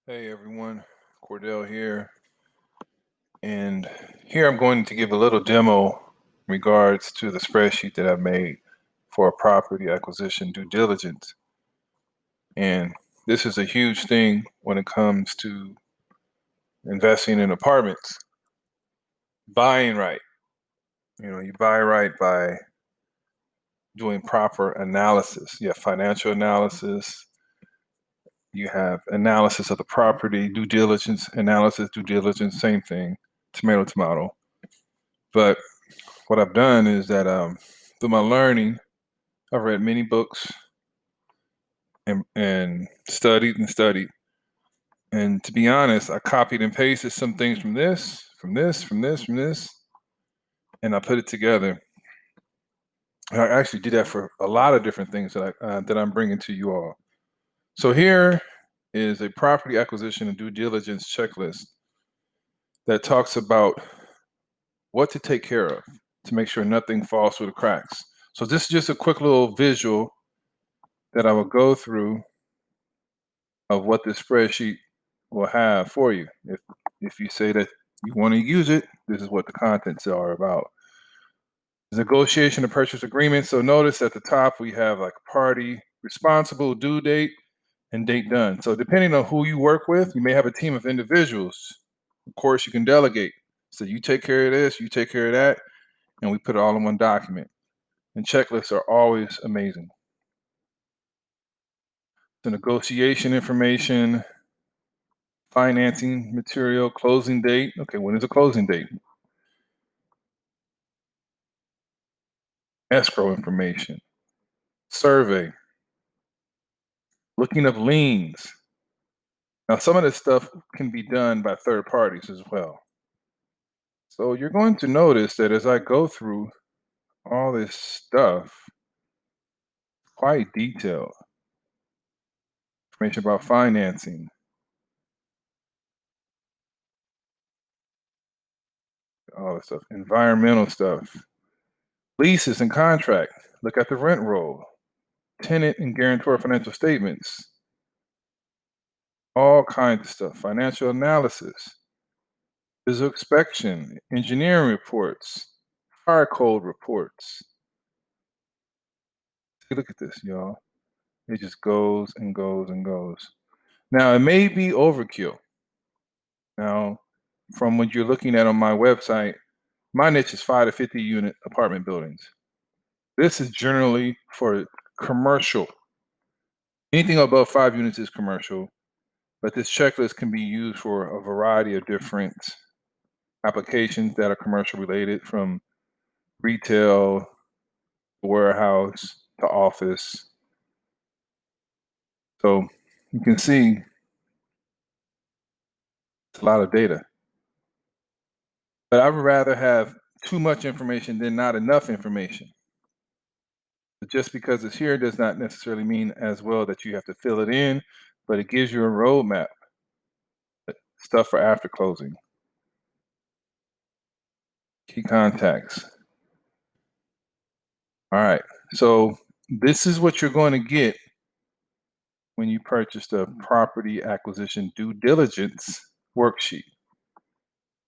Hey everyone, Cordell here, and here I'm going to give a little demo in regards to the spreadsheet that I've made for a property acquisition due diligence. And this is a huge thing when it comes to investing in apartments. Buying right. You buy right by doing proper analysis. You have financial analysis, you have analysis of the property, due diligence, analysis, due diligence, same thing, tomato, tomato. But what I've done is that through my learning, I've read many books and studied and studied. And to be honest, I copied and pasted some things from this, and I put it together. And I actually did that for a lot of different things that I'm bringing to you all. So here is a property acquisition and due diligence checklist that talks about what to take care of to make sure nothing falls through the cracks. So this is just a quick little visual that I will go through of what this spreadsheet will have for you. If you say that you want to use it, this is what the contents are about. Negotiation of purchase agreement. So notice at the top we have like party responsible, due date, and date done. So depending on who you work with, you may have a team of individuals. Of course, you can delegate. So you take care of this, you take care of that, and we put it all in one document. And checklists are always amazing. The negotiation information, financing material, closing date. Okay, when is the closing date? Escrow information, survey, looking up liens. Now, some of this stuff can be done by third parties as well. So you're going to notice that as I go through all this stuff, quite detailed information about financing, all this stuff, environmental stuff, leases and contract. Look at the rent roll, tenant and guarantor financial statements, all kinds of stuff, financial analysis, visual inspection, engineering reports, fire code reports. Take a look at this, y'all. It just goes and goes and goes. Now, it may be overkill. Now, from what you're looking at on my website, my niche is 5 to 50 unit apartment buildings. This is generally for commercial. Anything above 5 units is commercial, but this checklist can be used for a variety of different applications that are commercial related, from retail, warehouse to office. So you can see it's a lot of data. But I would rather have too much information than not enough information. But just because it's here does not necessarily mean as well that you have to fill it in, but it gives you a roadmap, stuff for after closing. Key contacts. All right, so this is what you're going to get when you purchase the property acquisition due diligence worksheet.